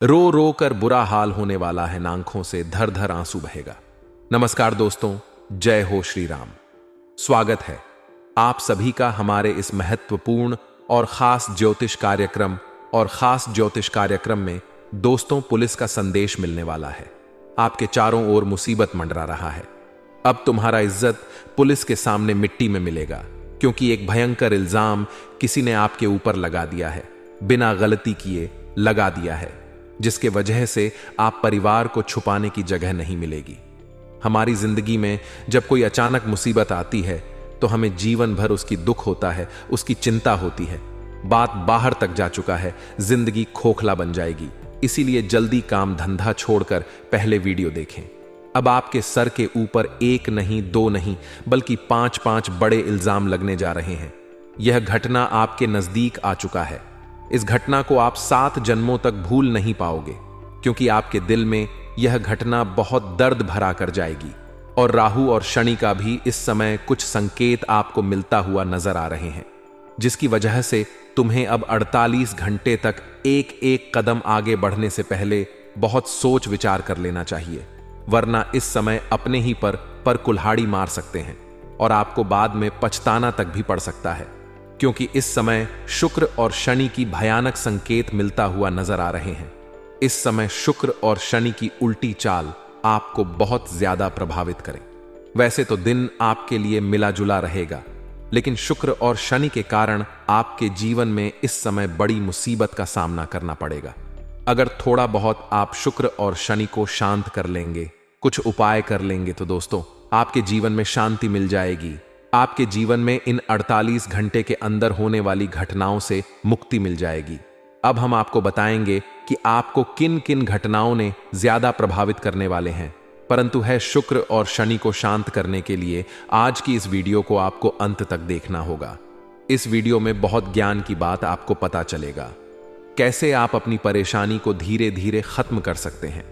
रो रो कर बुरा हाल होने वाला है, आंखों से धर धर आंसू बहेगा। नमस्कार दोस्तों, जय हो श्री राम। स्वागत है आप सभी का हमारे इस महत्वपूर्ण और खास ज्योतिष कार्यक्रम में। दोस्तों, पुलिस का संदेश मिलने वाला है। आपके चारों ओर मुसीबत मंडरा रहा है। अब तुम्हारा इज्जत पुलिस के सामने मिट्टी में मिलेगा, क्योंकि एक भयंकर इल्जाम किसी ने आपके ऊपर लगा दिया है, बिना गलती किए लगा दिया है, जिसके वजह से आप परिवार को छुपाने की जगह नहीं मिलेगी। हमारी जिंदगी में जब कोई अचानक मुसीबत आती है तो हमें जीवन भर उसकी दुख होता है, उसकी चिंता होती है। बात बाहर तक जा चुका है, जिंदगी खोखला बन जाएगी। इसीलिए जल्दी काम धंधा छोड़कर पहले वीडियो देखें। अब आपके सर के ऊपर एक नहीं, दो नहीं, बल्कि 5 बड़े इल्जाम लगने जा रहे हैं। यह घटना आपके नजदीक आ चुका है। इस घटना को आप 7 जन्मों तक भूल नहीं पाओगे, क्योंकि आपके दिल में यह घटना बहुत दर्द भरा कर जाएगी। और राहु और शनि का भी इस समय कुछ संकेत आपको मिलता हुआ नजर आ रहे हैं, जिसकी वजह से तुम्हें अब 48 घंटे तक एक एक कदम आगे बढ़ने से पहले बहुत सोच विचार कर लेना चाहिए, वरना इस समय अपने ही पर कुल्हाड़ी मार सकते हैं और आपको बाद में पछताना तक भी पड़ सकता है, क्योंकि इस समय शुक्र और शनि की भयानक संकेत मिलता हुआ नजर आ रहे हैं। इस समय शुक्र और शनि की उल्टी चाल आपको बहुत ज्यादा प्रभावित करें। वैसे तो दिन आपके लिए मिला जुला रहेगा, लेकिन शुक्र और शनि के कारण आपके जीवन में इस समय बड़ी मुसीबत का सामना करना पड़ेगा। अगर थोड़ा बहुत आप शुक्र और शनि को शांत कर लेंगे, कुछ उपाय कर लेंगे, तो दोस्तों आपके जीवन में शांति मिल जाएगी। आपके जीवन में इन 48 घंटे के अंदर होने वाली घटनाओं से मुक्ति मिल जाएगी। अब हम आपको बताएंगे कि आपको किन किन घटनाओं ने ज्यादा प्रभावित करने वाले हैं, परंतु है शुक्र और शनि को शांत करने के लिए आज की इस वीडियो को आपको अंत तक देखना होगा। इस वीडियो में बहुत ज्ञान की बात आपको पता चलेगा। कैसे आप अपनी परेशानी को धीरे धीरे खत्म कर सकते हैं,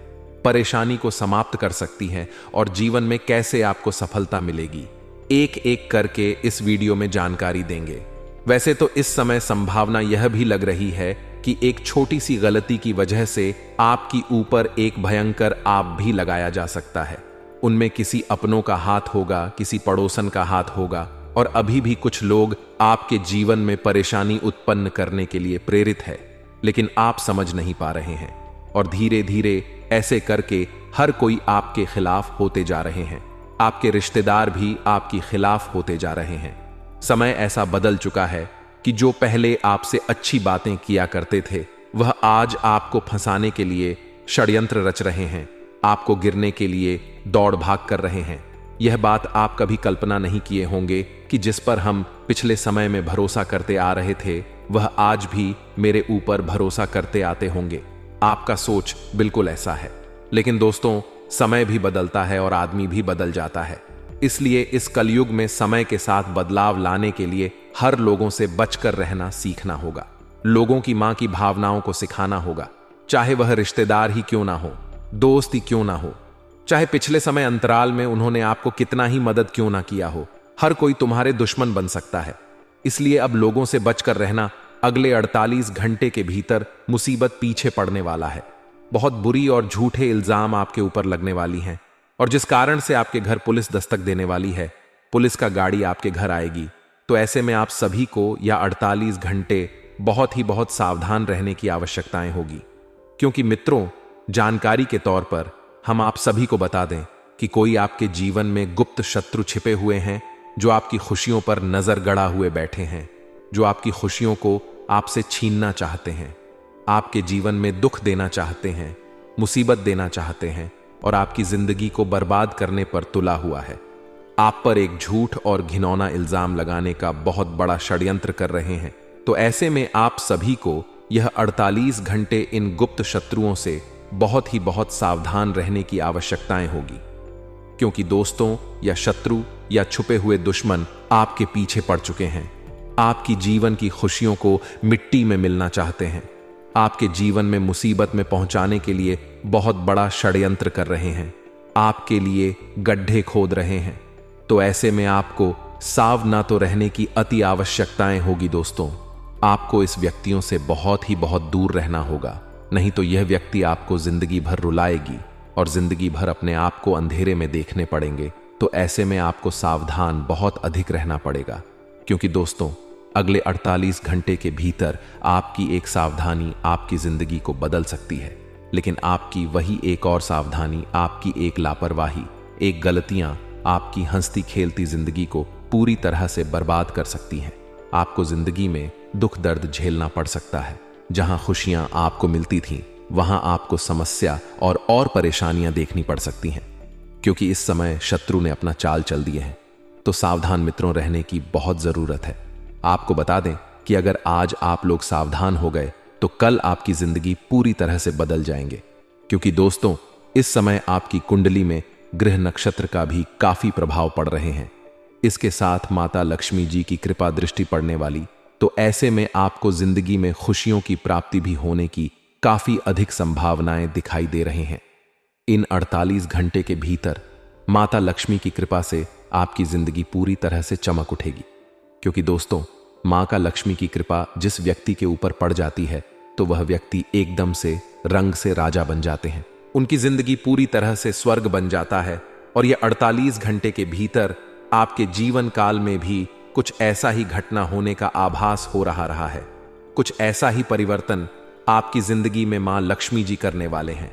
परेशानी को समाप्त कर सकती हैं, और जीवन में कैसे आपको सफलता मिलेगी, एक एक करके इस वीडियो में जानकारी देंगे। वैसे तो इस समय संभावना यह भी लग रही है कि एक छोटी सी गलती की वजह से आपकी ऊपर एक भयंकर आग भी लगाया जा सकता है। उनमें किसी अपनों का हाथ होगा, किसी पड़ोसन का हाथ होगा, और अभी भी कुछ लोग आपके जीवन में परेशानी उत्पन्न करने के लिए प्रेरित है, लेकिन आप समझ नहीं पा रहे हैं। और धीरे धीरे ऐसे करके हर कोई आपके खिलाफ होते जा रहे हैं। आपके रिश्तेदार भी आपके खिलाफ होते जा रहे हैं। समय ऐसा बदल चुका है कि जो पहले आपसे अच्छी बातें किया करते थे, वह आज आपको फंसाने के लिए षड्यंत्र रच रहे हैं, आपको गिरने के लिए दौड़ भाग कर रहे हैं। यह बात आप कभी कल्पना नहीं किए होंगे कि जिस पर हम पिछले समय में भरोसा करते आ रहे थे, वह आज भी मेरे ऊपर भरोसा करते आते होंगे। आपका सोच बिल्कुल ऐसा है। लेकिन दोस्तों, समय भी बदलता है और आदमी भी बदल जाता है। इसलिए इस कलयुग में समय के साथ बदलाव लाने के लिए हर लोगों से बचकर रहना सीखना होगा। लोगों की मां की भावनाओं को सिखाना होगा, चाहे वह रिश्तेदार ही क्यों ना हो, दोस्त ही क्यों ना हो, चाहे पिछले समय अंतराल में उन्होंने आपको कितना ही मदद क्यों ना किया हो। हर कोई तुम्हारे दुश्मन बन सकता है। इसलिए अब लोगों से बचकर रहना। अगले 48 घंटे के भीतर मुसीबत पीछे पड़ने वाला है। बहुत बुरी और झूठे इल्जाम आपके ऊपर लगने वाली हैं, और जिस कारण से आपके घर पुलिस दस्तक देने वाली है। पुलिस का गाड़ी आपके घर आएगी। तो ऐसे में आप सभी को या 48 घंटे बहुत सावधान रहने की आवश्यकताएं होगी, क्योंकि मित्रों, जानकारी के तौर पर हम आप सभी को बता दें कि कोई आपके जीवन में गुप्त शत्रु छिपे हुए हैं, जो आपकी खुशियों पर नजर गड़ा हुए बैठे हैं, जो आपकी खुशियों को आपसे छीनना चाहते हैं, आपके जीवन में दुख देना चाहते हैं, मुसीबत देना चाहते हैं, और आपकी जिंदगी को बर्बाद करने पर तुला हुआ है। आप पर एक झूठ और घिनौना इल्जाम लगाने का बहुत बड़ा षड्यंत्र कर रहे हैं। तो ऐसे में आप सभी को यह 48 घंटे इन गुप्त शत्रुओं से बहुत सावधान रहने की आवश्यकताएं होगी, क्योंकि दोस्तों या शत्रु या छुपे हुए दुश्मन आपके पीछे पड़ चुके हैं। आपकी जीवन की खुशियों को मिट्टी में मिलना चाहते हैं, आपके जीवन में मुसीबत में पहुंचाने के लिए बहुत बड़ा षड्यंत्र कर रहे हैं, आपके लिए गड्ढे खोद रहे हैं। तो ऐसे में आपको सावधान तो रहने की अति आवश्यकताएं होगी। दोस्तों, आपको इस व्यक्तियों से बहुत दूर रहना होगा। नहीं तो यह व्यक्ति आपको जिंदगी भर रुलाएगी और जिंदगी भर अपने आप को अंधेरे में देखने पड़ेंगे। तो ऐसे में आपको सावधान बहुत अधिक रहना पड़ेगा, क्योंकि दोस्तों अगले 48 घंटे के भीतर आपकी एक सावधानी आपकी जिंदगी को बदल सकती है। लेकिन आपकी वही एक और सावधानी, आपकी एक लापरवाही, एक गलतियां आपकी हंसती खेलती जिंदगी को पूरी तरह से बर्बाद कर सकती हैं। आपको जिंदगी में दुख दर्द झेलना पड़ सकता है। जहां खुशियां आपको मिलती थीं, वहां आपको समस्या और परेशानियां देखनी पड़ सकती हैं, क्योंकि इस समय शत्रु ने अपना चाल चल दिए हैं। तो सावधान मित्रों रहने की बहुत जरूरत है। आपको बता दें कि अगर आज आप लोग सावधान हो गए तो कल आपकी जिंदगी पूरी तरह से बदल जाएंगे, क्योंकि दोस्तों इस समय आपकी कुंडली में ग्रह नक्षत्र का भी काफी प्रभाव पड़ रहे हैं। इसके साथ माता लक्ष्मी जी की कृपा दृष्टि पड़ने वाली, तो ऐसे में आपको जिंदगी में खुशियों की प्राप्ति भी होने की काफी अधिक संभावनाएं दिखाई दे रहे हैं। इन 48 घंटे के भीतर माता लक्ष्मी की कृपा से आपकी जिंदगी पूरी तरह से चमक उठेगी, क्योंकि दोस्तों मां का लक्ष्मी की कृपा जिस व्यक्ति के ऊपर पड़ जाती है तो वह व्यक्ति एकदम से रंग से राजा बन जाते हैं। उनकी जिंदगी पूरी तरह से स्वर्ग बन जाता है। और यह 48 घंटे के भीतर आपके जीवन काल में भी कुछ ऐसा ही घटना होने का आभास हो रहा है। कुछ ऐसा ही परिवर्तन आपकी जिंदगी में मां लक्ष्मी जी करने वाले हैं,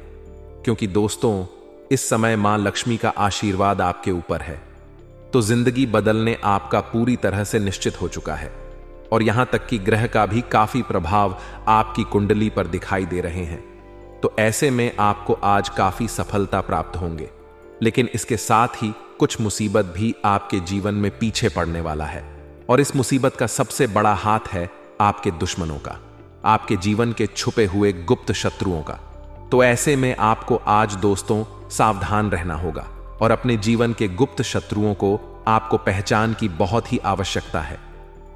क्योंकि दोस्तों इस समय मां लक्ष्मी का आशीर्वाद आपके ऊपर है। तो जिंदगी बदलने आपका पूरी तरह से निश्चित हो चुका है। और यहां तक कि ग्रह का भी काफी प्रभाव आपकी कुंडली पर दिखाई दे रहे हैं। तो ऐसे में आपको आज काफी सफलता प्राप्त होंगे, लेकिन इसके साथ ही कुछ मुसीबत भी आपके जीवन में पीछे पड़ने वाला है। और इस मुसीबत का सबसे बड़ा हाथ है आपके दुश्मनों का, आपके जीवन के छुपे हुए गुप्त शत्रुओं का। तो ऐसे में आपको आज दोस्तों सावधान रहना होगा और अपने जीवन के गुप्त शत्रुओं को आपको पहचान की बहुत ही आवश्यकता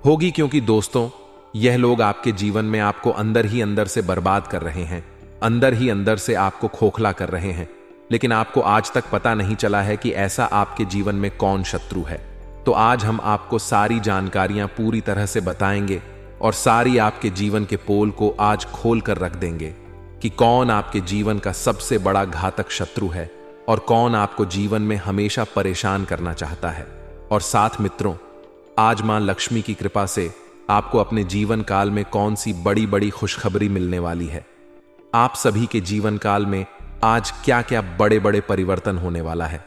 होगी, क्योंकि दोस्तों यह लोग आपके जीवन में आपको अंदर ही अंदर से बर्बाद कर रहे हैं, अंदर ही अंदर से आपको खोखला कर रहे हैं। लेकिन आपको आज तक पता नहीं चला है कि ऐसा आपके जीवन में कौन शत्रु है। तो आज हम आपको सारी जानकारियां पूरी तरह से बताएंगे और सारी आपके जीवन के पोल को आज खोल कर रख देंगे कि कौन आपके जीवन का सबसे बड़ा घातक शत्रु है और कौन आपको जीवन में हमेशा परेशान करना चाहता है। और साथ मित्रों आज मां लक्ष्मी की कृपा से आपको अपने जीवन काल में कौन सी बड़ी बड़ी खुशखबरी मिलने वाली है। आप सभी के जीवन काल में आज क्या क्या बड़े बड़े परिवर्तन होने वाला है।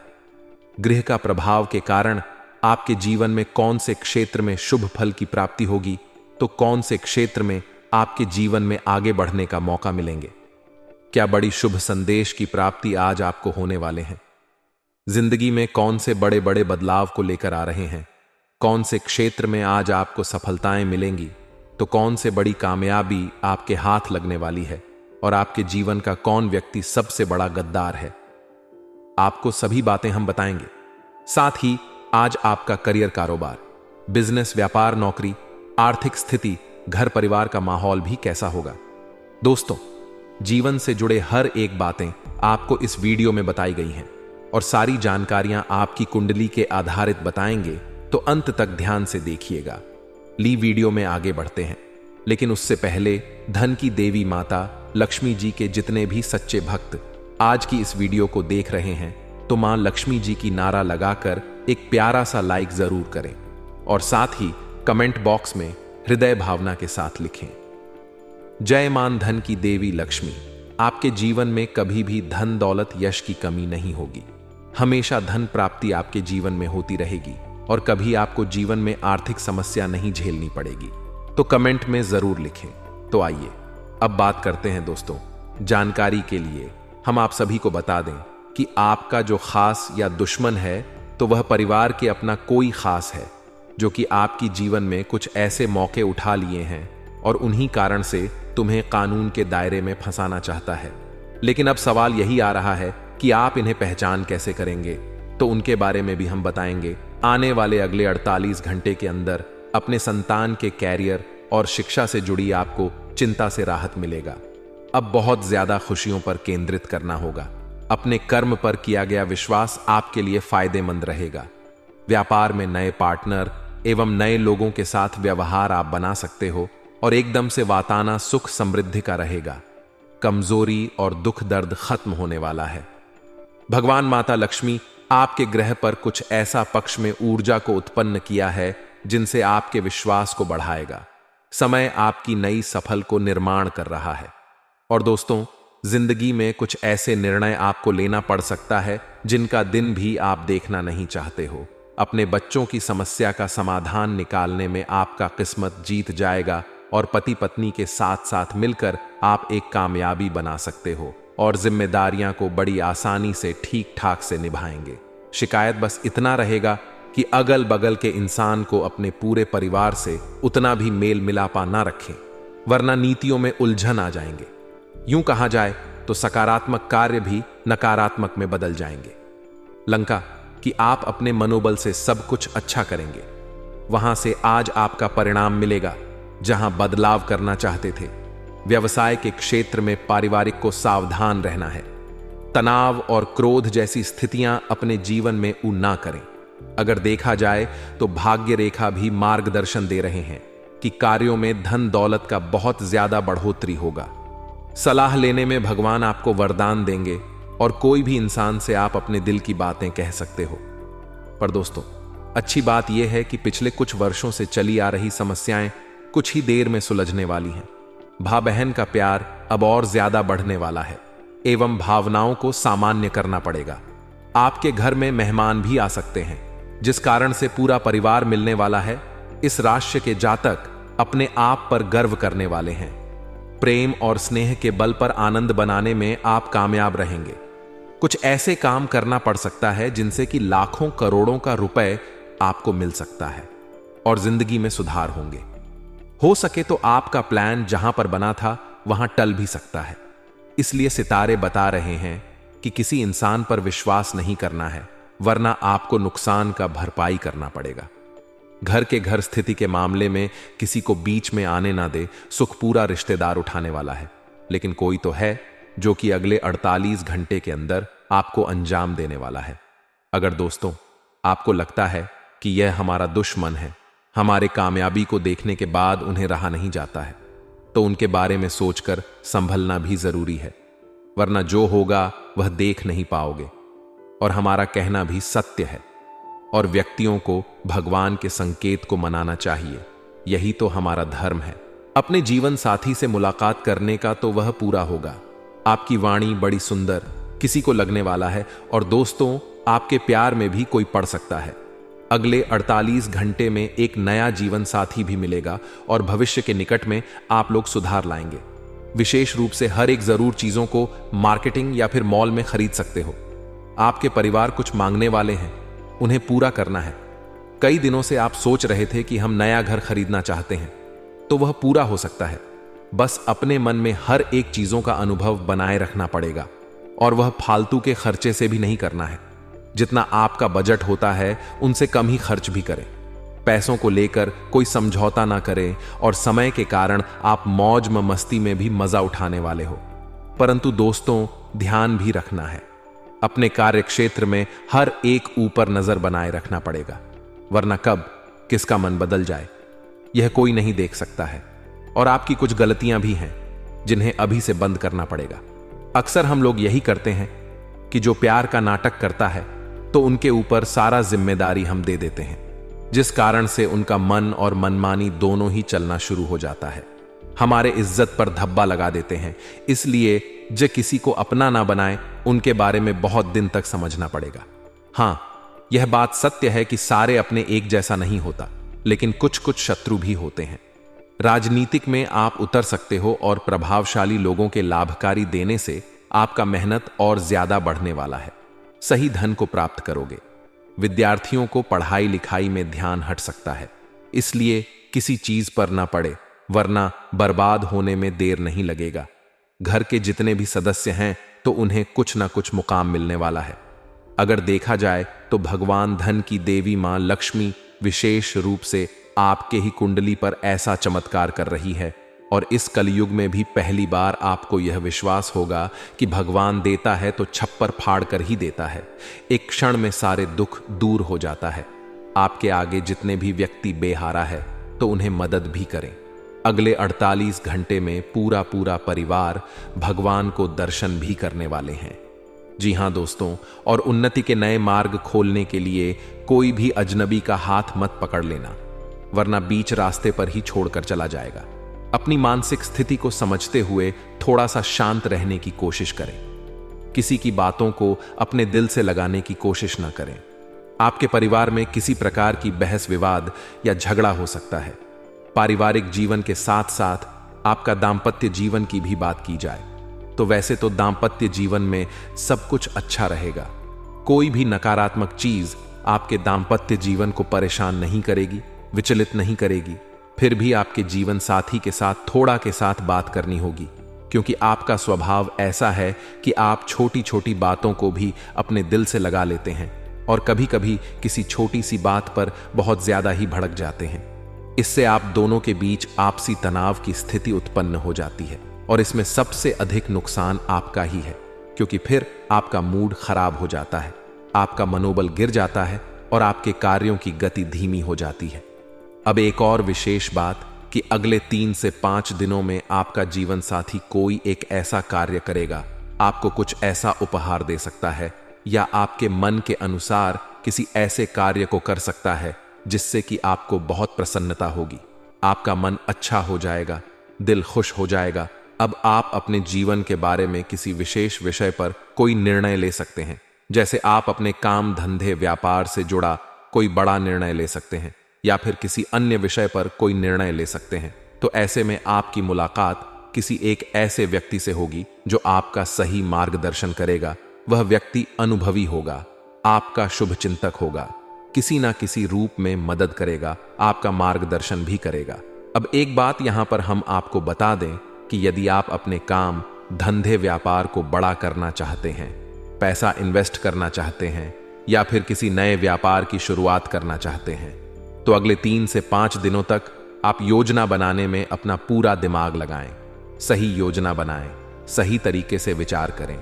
ग्रह का प्रभाव के कारण आपके जीवन में कौन से क्षेत्र में शुभ फल की प्राप्ति होगी, तो कौन से क्षेत्र में आपके जीवन में आगे बढ़ने का मौका मिलेंगे। क्या बड़ी शुभ संदेश की प्राप्ति आज आपको होने वाले हैं। जिंदगी में कौन से बड़े बड़े बदलाव को लेकर आ रहे हैं, कौन से क्षेत्र में आज आपको सफलताएं मिलेंगी, तो कौन से बड़ी कामयाबी आपके हाथ लगने वाली है और आपके जीवन का कौन व्यक्ति सबसे बड़ा गद्दार है। आपको सभी बातें हम बताएंगे। साथ ही आज आपका करियर, कारोबार, बिजनेस, व्यापार, नौकरी, आर्थिक स्थिति, घर परिवार का माहौल भी कैसा होगा। दोस्तों जीवन से जुड़े हर एक बातें आपको इस वीडियो में बताई गई हैं और सारी जानकारियां आपकी कुंडली के आधारित बताएंगे, तो अंत तक ध्यान से देखिएगा। ली वीडियो में आगे बढ़ते हैं, लेकिन उससे पहले धन की देवी माता लक्ष्मी जी के जितने भी सच्चे भक्त आज की इस वीडियो को देख रहे हैं, तो मां लक्ष्मी जी की नारा लगाकर एक प्यारा सा लाइक जरूर करें और साथ ही कमेंट बॉक्स में हृदय भावना के साथ लिखें, जय मान धन की देवी लक्ष्मी। आपके जीवन में कभी भी धन दौलत यश की कमी नहीं होगी। हमेशा धन प्राप्ति आपके जीवन में होती रहेगी और कभी आपको जीवन में आर्थिक समस्या नहीं झेलनी पड़ेगी। तो कमेंट में जरूर लिखें। तो आइए अब बात करते हैं दोस्तों। जानकारी के लिए हम आप सभी को बता दें कि आपका जो खास या दुश्मन है, तो वह परिवार के अपना कोई खास है जो कि आपकी जीवन में कुछ ऐसे मौके उठा लिए हैं और उन्हीं कारण से तुम्हें कानून के दायरे में फंसाना चाहता है। लेकिन अब सवाल यही आ रहा है कि आप इन्हें पहचान कैसे करेंगे, तो उनके बारे में भी हम बताएंगे। आने वाले अगले 48 घंटे के अंदर अपने संतान के कैरियर और शिक्षा से जुड़ी आपको चिंता से राहत मिलेगा। अब बहुत ज्यादा खुशियों पर केंद्रित करना होगा। अपने कर्म पर किया गया विश्वास आपके लिए फायदेमंद रहेगा। व्यापार में नए पार्टनर एवं नए लोगों के साथ व्यवहार आप बना सकते हो और एकदम से वाताना सुख समृद्धि का रहेगा। कमजोरी और दुख दर्द खत्म होने वाला है। भगवान माता लक्ष्मी आपके ग्रह पर कुछ ऐसा पक्ष में ऊर्जा को उत्पन्न किया है जिनसे आपके विश्वास को बढ़ाएगा। समय आपकी नई सफल को निर्माण कर रहा है। और दोस्तों, जिंदगी में कुछ ऐसे निर्णय आपको लेना पड़ सकता है जिनका दिन भी आप देखना नहीं चाहते हो। अपने बच्चों की समस्या का समाधान निकालने में आपका किस्मत जीत जाएगा और पति पत्नी के साथ साथ मिलकर आप एक कामयाबी बना सकते हो और जिम्मेदारियां को बड़ी आसानी से ठीक ठाक से निभाएंगे। शिकायत बस इतना रहेगा कि अगल बगल के इंसान को अपने पूरे परिवार से उतना भी मेल मिलापा ना रखें, वरना नीतियों में उलझन आ जाएंगे। यूं कहा जाए तो सकारात्मक कार्य भी नकारात्मक में बदल जाएंगे। लंका कि आप अपने मनोबल से सब कुछ अच्छा करेंगे, वहां से आज आपका परिणाम मिलेगा जहां बदलाव करना चाहते थे। व्यवसाय के क्षेत्र में पारिवारिक को सावधान रहना है। तनाव और क्रोध जैसी स्थितियां अपने जीवन में ना करें। अगर देखा जाए तो भाग्य रेखा भी मार्गदर्शन दे रहे हैं कि कार्यों में धन दौलत का बहुत ज्यादा बढ़ोतरी होगा। सलाह लेने में भगवान आपको वरदान देंगे और कोई भी इंसान से आप अपने दिल की बातें कह सकते हो। पर दोस्तों, अच्छी बात यह है कि पिछले कुछ वर्षों से चली आ रही समस्याएं कुछ ही देर में सुलझने वाली हैं। भाई बहन का प्यार अब और ज्यादा बढ़ने वाला है एवं भावनाओं को सामान्य करना पड़ेगा। आपके घर में मेहमान भी आ सकते हैं, जिस कारण से पूरा परिवार मिलने वाला है। इस राशि के जातक अपने आप पर गर्व करने वाले हैं। प्रेम और स्नेह के बल पर आनंद बनाने में आप कामयाब रहेंगे। कुछ ऐसे काम करना पड़ सकता है जिनसे कि लाखों करोड़ों का रुपए आपको मिल सकता है और जिंदगी में सुधार होंगे। हो सके तो आपका प्लान जहां पर बना था वहां टल भी सकता है। इसलिए सितारे बता रहे हैं कि किसी इंसान पर विश्वास नहीं करना है, वरना आपको नुकसान का भरपाई करना पड़ेगा। घर के घर स्थिति के मामले में किसी को बीच में आने ना दे। सुख पूरा रिश्तेदार उठाने वाला है, लेकिन कोई तो है जो कि अगले 48 घंटे के अंदर आपको अंजाम देने वाला है। अगर दोस्तों आपको लगता है कि यह हमारा दुश्मन है, हमारे कामयाबी को देखने के बाद उन्हें रहा नहीं जाता है, तो उनके बारे में सोचकर संभलना भी जरूरी है, वरना जो होगा वह देख नहीं पाओगे। और हमारा कहना भी सत्य है और व्यक्तियों को भगवान के संकेत को मनाना चाहिए। यही तो हमारा धर्म है। अपने जीवन साथी से मुलाकात करने का तो वह पूरा होगा। आपकी वाणी बड़ी सुंदर किसी को लगने वाला है और दोस्तों आपके प्यार में भी कोई पड़ सकता है। अगले 48 घंटे में एक नया जीवन साथी भी मिलेगा और भविष्य के निकट में आप लोग सुधार लाएंगे। विशेष रूप से हर एक जरूर चीजों को मार्केटिंग या फिर मॉल में खरीद सकते हो। आपके परिवार कुछ मांगने वाले हैं, उन्हें पूरा करना है। कई दिनों से आप सोच रहे थे कि हम नया घर खरीदना चाहते हैं, तो वह पूरा हो सकता है। बस अपने मन में हर एक चीजों का अनुभव बनाए रखना पड़ेगा और वह फालतू के खर्चे से भी नहीं करना है। जितना आपका बजट होता है उनसे कम ही खर्च भी करें। पैसों को लेकर कोई समझौता ना करें और समय के कारण आप मौज मस्ती में भी मजा उठाने वाले हो। परंतु दोस्तों ध्यान भी रखना है, अपने कार्य क्षेत्र में हर एक ऊपर नजर बनाए रखना पड़ेगा, वरना कब किसका मन बदल जाए यह कोई नहीं देख सकता है। और आपकी कुछ गलतियां भी हैं जिन्हें अभी से बंद करना पड़ेगा। अक्सर हम लोग यही करते हैं कि जो प्यार का नाटक करता है तो उनके ऊपर सारा जिम्मेदारी हम दे देते हैं, जिस कारण से उनका मन और मनमानी दोनों ही चलना शुरू हो जाता है। हमारे इज्जत पर धब्बा लगा देते हैं। इसलिए जो किसी को अपना ना बनाए उनके बारे में बहुत दिन तक समझना पड़ेगा। हां, यह बात सत्य है कि सारे अपने एक जैसा नहीं होता, लेकिन कुछ कुछ शत्रु भी होते हैं। राजनीतिक में आप उतर सकते हो और प्रभावशाली लोगों के लाभकारी देने से आपका मेहनत और ज्यादा बढ़ने वाला है। सही धन को प्राप्त करोगे। विद्यार्थियों को पढ़ाई लिखाई में ध्यान हट सकता है, इसलिए किसी चीज पर ना पड़े, वरना बर्बाद होने में देर नहीं लगेगा। घर के जितने भी सदस्य हैं तो उन्हें कुछ ना कुछ मुकाम मिलने वाला है। अगर देखा जाए तो भगवान धन की देवी मां लक्ष्मी विशेष रूप से आपके ही कुंडली पर ऐसा चमत्कार कर रही है और इस कलयुग में भी पहली बार आपको यह विश्वास होगा कि भगवान देता है तो छप्पर फाड़ कर ही देता है। एक क्षण में सारे दुख दूर हो जाता है। आपके आगे जितने भी व्यक्ति बेहारा है तो उन्हें मदद भी करें। अगले 48 घंटे में पूरा पूरा परिवार भगवान को दर्शन भी करने वाले हैं। जी हां दोस्तों, और उन्नति के नए मार्ग खोलने के लिए कोई भी अजनबी का हाथ मत पकड़ लेना, वरना बीच रास्ते पर ही छोड़कर चला जाएगा। अपनी मानसिक स्थिति को समझते हुए थोड़ा सा शांत रहने की कोशिश करें। किसी की बातों को अपने दिल से लगाने की कोशिश न करें। आपके परिवार में किसी प्रकार की बहस विवाद या झगड़ा हो सकता है। पारिवारिक जीवन के साथ साथ आपका दाम्पत्य जीवन की भी बात की जाए तो वैसे तो दाम्पत्य जीवन में सब कुछ अच्छा रहेगा। कोई भी नकारात्मक चीज आपके दाम्पत्य जीवन को परेशान नहीं करेगी, विचलित नहीं करेगी। फिर भी आपके जीवन साथी के साथ थोड़ा के साथ बात करनी होगी, क्योंकि आपका स्वभाव ऐसा है कि आप छोटी छोटी बातों को भी अपने दिल से लगा लेते हैं और कभी कभी किसी छोटी सी बात पर बहुत ज्यादा ही भड़क जाते हैं। इससे आप दोनों के बीच आपसी तनाव की स्थिति उत्पन्न हो जाती है और इसमें सबसे अधिक नुकसान आपका ही है, क्योंकि फिर आपका मूड खराब हो जाता है, आपका मनोबल गिर जाता है और आपके कार्यों की गति धीमी हो जाती है। अब एक और विशेष बात कि अगले 3 से 5 दिनों में आपका जीवन साथी कोई एक ऐसा कार्य करेगा, आपको कुछ ऐसा उपहार दे सकता है या आपके मन के अनुसार किसी ऐसे कार्य को कर सकता है जिससे कि आपको बहुत प्रसन्नता होगी। आपका मन अच्छा हो जाएगा, दिल खुश हो जाएगा। अब आप अपने जीवन के बारे में किसी विशेष विषय पर कोई निर्णय ले सकते हैं, जैसे आप अपने काम धंधे व्यापार से जुड़ा कोई बड़ा निर्णय ले सकते हैं या फिर किसी अन्य विषय पर कोई निर्णय ले सकते हैं। तो ऐसे में आपकी मुलाकात किसी एक ऐसे व्यक्ति से होगी जो आपका सही मार्गदर्शन करेगा। वह व्यक्ति अनुभवी होगा, आपका शुभ चिंतक होगा, किसी ना किसी रूप में मदद करेगा, आपका मार्गदर्शन भी करेगा। अब एक बात यहां पर हम आपको बता दें कि यदि आप अपने काम धंधे व्यापार को बड़ा करना चाहते हैं, पैसा इन्वेस्ट करना चाहते हैं या फिर किसी नए व्यापार की शुरुआत करना चाहते हैं, तो अगले 3 से 5 दिनों तक आप योजना बनाने में अपना पूरा दिमाग लगाएं। सही योजना बनाएं, सही तरीके से विचार करें,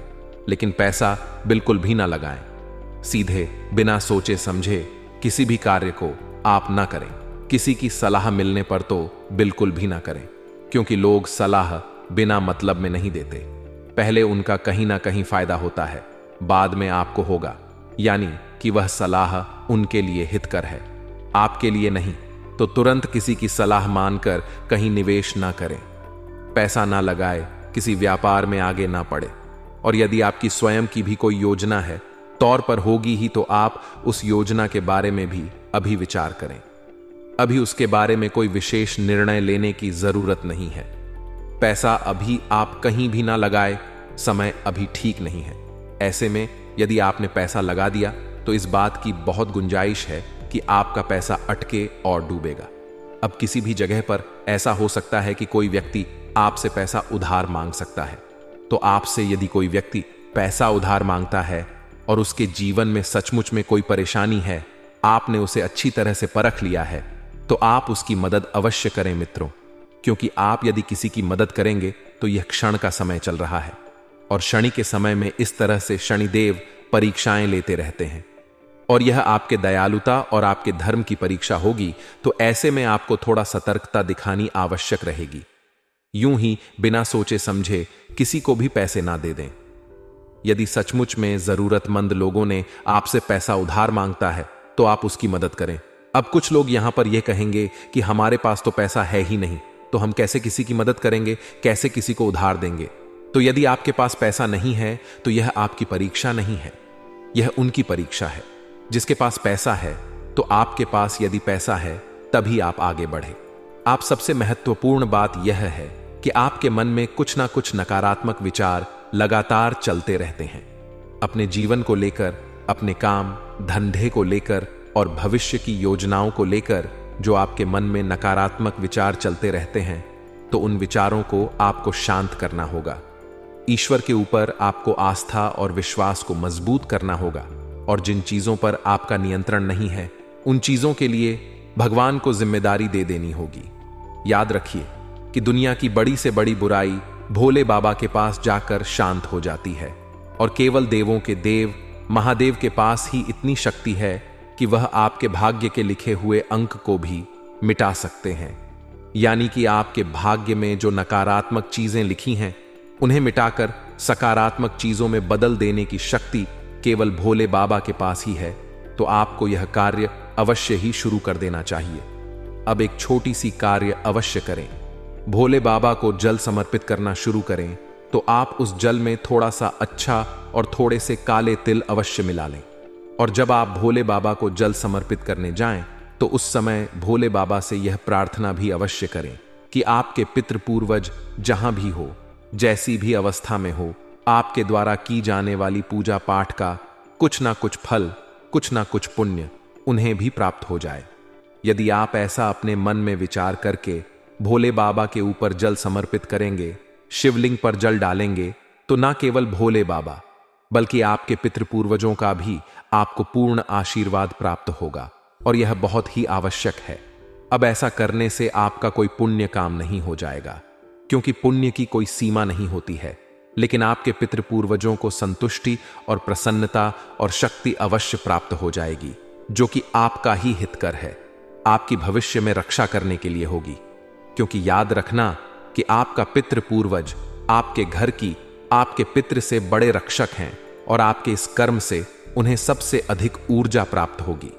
लेकिन पैसा बिल्कुल भी ना लगाएं। सीधे बिना सोचे समझे किसी भी कार्य को आप ना करें। किसी की सलाह मिलने पर तो बिल्कुल भी ना करें, क्योंकि लोग सलाह बिना मतलब में नहीं देते। पहले उनका कहीं ना कहीं फायदा होता है, बाद में आपको होगा, यानी कि वह सलाह उनके लिए हितकर है, आपके लिए नहीं। तो तुरंत किसी की सलाह मानकर कहीं निवेश ना करें, पैसा ना लगाए, किसी व्यापार में आगे ना पड़े। और यदि आपकी स्वयं की भी कोई योजना है, तौर पर होगी ही, तो आप उस योजना के बारे में भी अभी विचार करें। अभी उसके बारे में कोई विशेष निर्णय लेने की जरूरत नहीं है। पैसा अभी आप कहीं भी ना लगाए, समय अभी ठीक नहीं है। ऐसे में यदि आपने पैसा लगा दिया तो इस बात की बहुत गुंजाइश है कि आपका पैसा अटके और डूबेगा। अब किसी भी जगह पर ऐसा हो सकता है कि कोई व्यक्ति आपसे पैसा उधार मांग सकता है। तो आपसे यदि कोई व्यक्ति पैसा उधार मांगता है और उसके जीवन में सचमुच में कोई परेशानी है, आपने उसे अच्छी तरह से परख लिया है, तो आप उसकी मदद अवश्य करें मित्रों, क्योंकि आप यदि किसी की मदद करेंगे तो यह क्षण का समय चल रहा है और शनि के समय में इस तरह से शनिदेव परीक्षाएं लेते रहते हैं और यह आपके दयालुता और आपके धर्म की परीक्षा होगी। तो ऐसे में आपको थोड़ा सतर्कता दिखानी आवश्यक रहेगी। यूं ही बिना सोचे समझे किसी को भी पैसे ना दे दें। यदि सचमुच में जरूरतमंद लोगों ने आपसे पैसा उधार मांगता है तो आप उसकी मदद करें। अब कुछ लोग यहां पर यह कहेंगे कि हमारे पास तो पैसा है ही नहीं, तो हम कैसे किसी की मदद करेंगे, कैसे किसी को उधार देंगे। तो यदि आपके पास पैसा नहीं है तो यह आपकी परीक्षा नहीं है, यह उनकी परीक्षा है। जिसके पास पैसा है, तो आपके पास यदि पैसा है तभी आप आगे बढ़े। आप सबसे महत्वपूर्ण बात यह है कि आपके मन में कुछ ना कुछ नकारात्मक विचार लगातार चलते रहते हैं। अपने जीवन को लेकर, अपने काम धंधे को लेकर और भविष्य की योजनाओं को लेकर जो आपके मन में नकारात्मक विचार चलते रहते हैं, तो उन विचारों को आपको शांत करना होगा। ईश्वर के ऊपर आपको आस्था और विश्वास को मजबूत करना होगा और जिन चीजों पर आपका नियंत्रण नहीं है, उन चीजों के लिए भगवान को जिम्मेदारी दे देनी होगी। याद रखिए कि दुनिया की बड़ी से बड़ी बुराई भोले बाबा के पास जाकर शांत हो जाती है और केवल देवों के देव महादेव के पास ही इतनी शक्ति है कि वह आपके भाग्य के लिखे हुए अंक को भी मिटा सकते हैं। यानी कि आपके भाग्य में जो नकारात्मक चीजें लिखी हैं उन्हें मिटाकर सकारात्मक चीजों में बदल देने की शक्ति केवल भोले बाबा के पास ही है, तो आपको यह कार्य अवश्य ही शुरू कर देना चाहिए। अब एक छोटी सी कार्य अवश्य करें। भोले बाबा को जल समर्पित करना शुरू करें तो आप उस जल में थोड़ा सा अच्छा और थोड़े से काले तिल अवश्य मिला लें। और जब आप भोले बाबा को जल समर्पित करने जाएं तो उस समय भोले बाबा से यह प्रार्थना भी अवश्य करें कि आपके पितृ पूर्वज जहां भी हो, जैसी भी अवस्था में हो, आपके द्वारा की जाने वाली पूजा पाठ का कुछ ना कुछ फल, कुछ ना कुछ पुण्य उन्हें भी प्राप्त हो जाए। यदि आप ऐसा अपने मन में विचार करके भोले बाबा के ऊपर जल समर्पित करेंगे, शिवलिंग पर जल डालेंगे, तो ना केवल भोले बाबा बल्कि आपके पितृपूर्वजों का भी आपको पूर्ण आशीर्वाद प्राप्त होगा, और यह बहुत ही आवश्यक है। अब ऐसा करने से आपका कोई पुण्य काम नहीं हो जाएगा, क्योंकि पुण्य की कोई सीमा नहीं होती है, लेकिन आपके पितृपूर्वजों को संतुष्टि और प्रसन्नता और शक्ति अवश्य प्राप्त हो जाएगी, जो कि आपका ही हितकर है, आपकी भविष्य में रक्षा करने के लिए होगी। क्योंकि याद रखना कि आपका पितृ पूर्वज आपके घर की, आपके पितृ से बड़े रक्षक हैं, और आपके इस कर्म से उन्हें सबसे अधिक ऊर्जा प्राप्त होगी।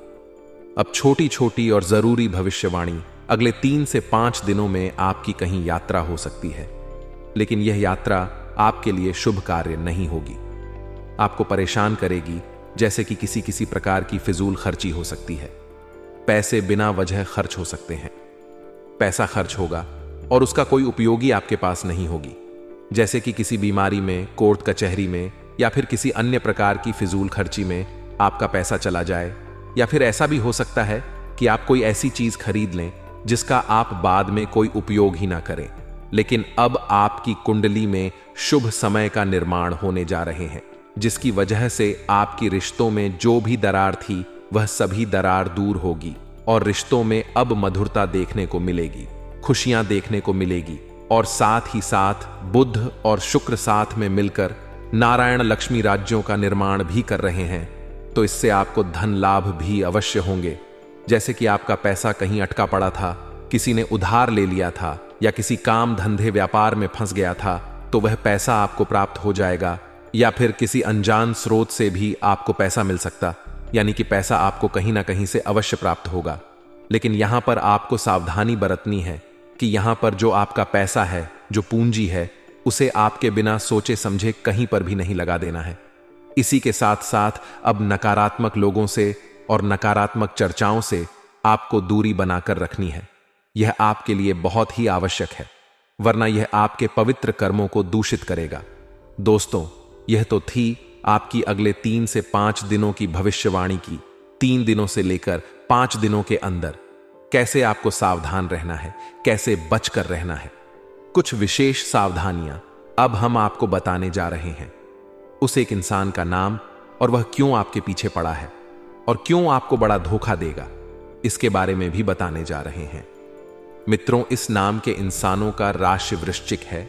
अब छोटी छोटी और जरूरी भविष्यवाणी, अगले 3 से 5 दिनों में आपकी कहीं यात्रा हो सकती है, लेकिन यह यात्रा आपके लिए शुभ कार्य नहीं होगी, आपको परेशान करेगी, जैसे कि किसी प्रकार की फिजूल खर्ची हो सकती है। पैसे बिना वजह खर्च हो सकते हैं। पैसा खर्च होगा और उसका कोई उपयोगी आपके पास नहीं होगी, जैसे कि किसी बीमारी में, कोर्ट कचहरी में, या फिर किसी अन्य प्रकार की फिजूल खर्ची में आपका पैसा चला जाए। या फिर ऐसा भी हो सकता है कि आप कोई ऐसी चीज खरीद लें जिसका आप बाद में कोई उपयोग ही ना करें, लेकिन अब आपकी कुंडली में शुभ समय का निर्माण होने जा रहे हैं, जिसकी वजह से आपकी रिश्तों में जो भी दरार थी वह सभी दरार दूर होगी, और रिश्तों में अब मधुरता देखने को मिलेगी, खुशियां देखने को मिलेगी, और साथ ही साथ बुध और शुक्र साथ में मिलकर नारायण लक्ष्मी राज्यों का निर्माण भी कर रहे हैं, तो इससे आपको धन लाभ भी अवश्य होंगे। जैसे कि आपका पैसा कहीं अटका पड़ा था, किसी ने उधार ले लिया था, या किसी काम धंधे व्यापार में फंस गया था, तो वह पैसा आपको प्राप्त हो जाएगा, या फिर किसी अनजान स्रोत से भी आपको पैसा मिल सकता, यानी कि पैसा आपको कहीं ना कहीं से अवश्य प्राप्त होगा। लेकिन यहां पर आपको सावधानी बरतनी है कि यहां पर जो आपका पैसा है, जो पूंजी है, उसे आपके बिना सोचे समझे कहीं पर भी नहीं लगा देना है। इसी के साथ साथ अब नकारात्मक लोगों से और नकारात्मक चर्चाओं से आपको दूरी बनाकर रखनी है। यह आपके लिए बहुत ही आवश्यक है, वरना यह आपके पवित्र कर्मों को दूषित करेगा। दोस्तों, यह तो थी आपकी अगले 3 से 5 दिनों की भविष्यवाणी की। 3 दिनों से लेकर 5 दिनों के अंदर कैसे आपको सावधान रहना है, कैसे बचकर रहना है, कुछ विशेष सावधानियां अब हम आपको बताने जा रहे हैं। उस एक इंसान का नाम और वह क्यों आपके पीछे पड़ा है और क्यों आपको बड़ा धोखा देगा, इसके बारे में भी बताने जा रहे हैं। मित्रों, इस नाम के इंसानों का राशि वृश्चिक है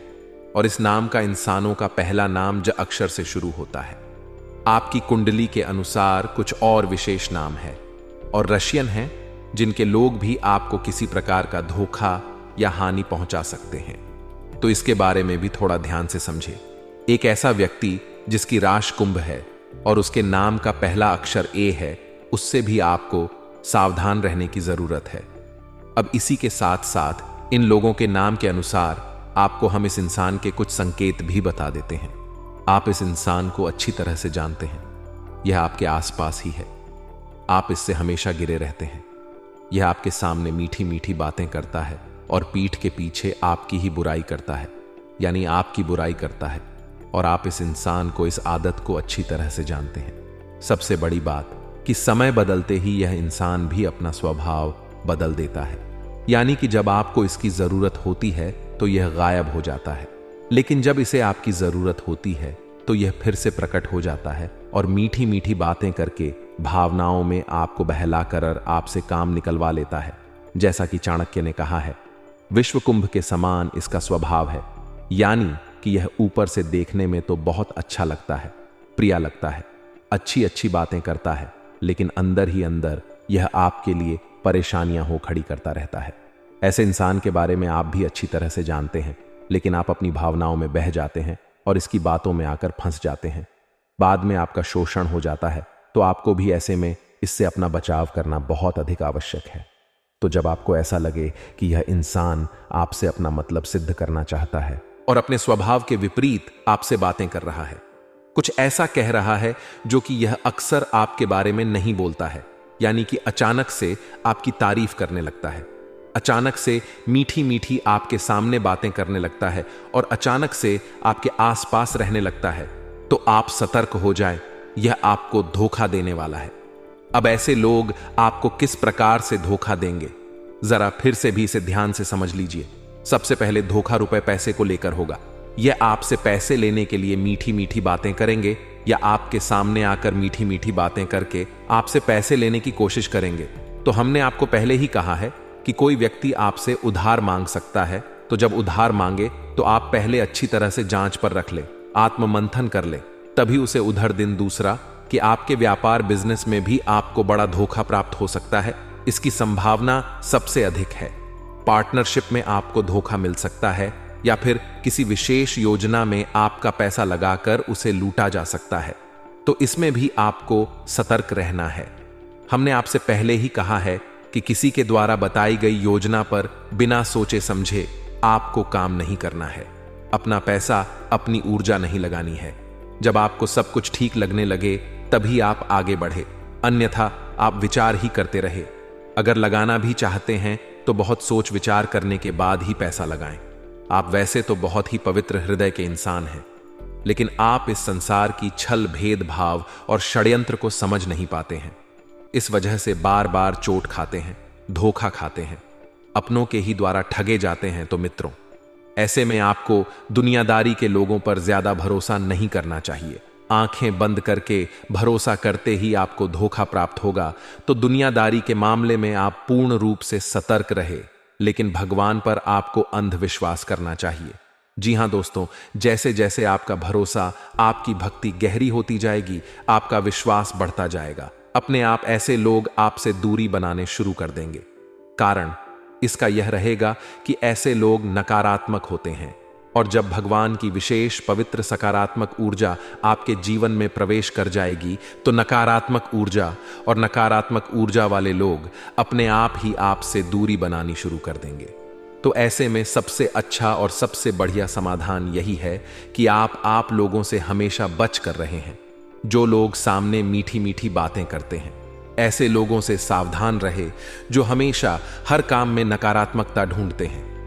और इस नाम का इंसानों का पहला नाम ज अक्षर से शुरू होता है। आपकी कुंडली के अनुसार कुछ और विशेष नाम है और रशियन हैं, जिनके लोग भी आपको किसी प्रकार का धोखा या हानि पहुंचा सकते हैं, तो इसके बारे में भी थोड़ा ध्यान से समझे। एक ऐसा व्यक्ति जिसकी राशि कुंभ है और उसके नाम का पहला अक्षर ए है, उससे भी आपको सावधान रहने की जरूरत है। अब इसी के साथ साथ इन लोगों के नाम के अनुसार आपको हम इस इंसान के कुछ संकेत भी बता देते हैं। आप इस इंसान को अच्छी तरह से जानते हैं, यह आपके आसपास ही है, आप इससे हमेशा गिरे रहते हैं। यह आपके सामने मीठी मीठी बातें करता है और पीठ के पीछे आपकी ही बुराई करता है, यानी आपकी बुराई करता है, और आप इस इंसान को, इस आदत को अच्छी तरह से जानते हैं। सबसे बड़ी बात कि समय बदलते ही यह इंसान भी अपना स्वभाव बदल देता है, यानी कि जब आपको इसकी जरूरत होती है तो यह गायब हो जाता है, लेकिन जब इसे आपकी जरूरत होती है तो यह फिर से प्रकट हो जाता है और मीठी मीठी बातें करके भावनाओं में आपको बहलाकर आपसे काम निकलवा लेता है। जैसा कि चाणक्य ने कहा है, विश्व कुंभ के समान इसका स्वभाव है, यानी कि यह ऊपर से देखने में तो बहुत अच्छा लगता है, प्रिय लगता है, अच्छी अच्छी बातें करता है, लेकिन अंदर ही अंदर यह आपके लिए परेशानियां हो खड़ी करता रहता है। ऐसे इंसान के बारे में आप भी अच्छी तरह से जानते हैं, लेकिन आप अपनी भावनाओं में बह जाते हैं और इसकी बातों में आकर फंस जाते हैं। बाद में आपका शोषण हो जाता है, तो आपको भी ऐसे में इससे अपना बचाव करना बहुत अधिक आवश्यक है। तो जब आपको ऐसा लगे कि यह इंसान आपसे अपना मतलब सिद्ध करना चाहता है और अपने स्वभाव के विपरीत आपसे बातें कर रहा है, कुछ ऐसा कह रहा है जो कि यह अक्सर आपके बारे में नहीं बोलता है, यानी कि अचानक से आपकी तारीफ करने लगता है, अचानक से मीठी मीठी आपके सामने बातें करने लगता है और अचानक से आपके आसपास रहने लगता है, तो आप सतर्क हो जाएं, यह आपको धोखा देने वाला है। अब ऐसे लोग आपको किस प्रकार से धोखा देंगे, जरा फिर से भी इसे ध्यान से समझ लीजिए। सबसे पहले धोखा रुपए पैसे को लेकर होगा। यह आपसे पैसे लेने के लिए मीठी मीठी बातें करेंगे या आपके सामने आकर मीठी मीठी बातें करके आपसे पैसे लेने की कोशिश करेंगे। तो हमने आपको पहले ही कहा है कि कोई व्यक्ति आपसे उधार मांग सकता है, तो जब उधार मांगे तो आप पहले अच्छी तरह से जांच पर रख ले, आत्ममंथन कर ले, तभी उसे उधर। दिन दूसरा कि आपके व्यापार बिजनेस में भी आपको बड़ा धोखा प्राप्त हो सकता है, इसकी संभावना सबसे अधिक है। पार्टनरशिप में आपको धोखा मिल सकता है या फिर किसी विशेष योजना में आपका पैसा लगाकर उसे लूटा जा सकता है, तो इसमें भी आपको सतर्क रहना है। हमने आपसे पहले ही कहा है कि किसी के द्वारा बताई गई योजना पर बिना सोचे समझे आपको काम नहीं करना है। अपना पैसा, अपनी ऊर्जा नहीं लगानी है। जब आपको सब कुछ ठीक लगने लगे तभी आप आगे बढ़े, अन्यथा आप विचार ही करते रहे। अगर लगाना भी चाहते हैं तो बहुत सोच विचार करने के बाद ही पैसा लगाएं। आप वैसे तो बहुत ही पवित्र हृदय के इंसान हैं, लेकिन आप इस संसार की छल, भेदभाव और षड्यंत्र को समझ नहीं पाते हैं। इस वजह से बार बार चोट खाते हैं, धोखा खाते हैं, अपनों के ही द्वारा ठगे जाते हैं। तो मित्रों, ऐसे में आपको दुनियादारी के लोगों पर ज्यादा भरोसा नहीं करना चाहिए। आंखें बंद करके भरोसा करते ही आपको धोखा प्राप्त होगा, तो दुनियादारी के मामले में आप पूर्ण रूप से सतर्क रहे, लेकिन भगवान पर आपको अंधविश्वास करना चाहिए। जी हां दोस्तों, जैसे जैसे आपका भरोसा, आपकी भक्ति गहरी होती जाएगी, आपका विश्वास बढ़ता जाएगा, अपने आप ऐसे लोग आपसे दूरी बनाने शुरू कर देंगे। कारण इसका यह रहेगा कि ऐसे लोग नकारात्मक होते हैं, और जब भगवान की विशेष पवित्र सकारात्मक ऊर्जा आपके जीवन में प्रवेश कर जाएगी, तो नकारात्मक ऊर्जा और नकारात्मक ऊर्जा वाले लोग अपने आप ही आपसे दूरी बनानी शुरू कर देंगे। तो ऐसे में सबसे अच्छा और सबसे बढ़िया समाधान यही है कि आप लोगों से हमेशा बच कर रहे हैं। जो लोग सामने मीठी मीठी बातें करते हैं, ऐसे लोगों से सावधान रहे जो हमेशा हर काम में नकारात्मकता ढूंढते हैं।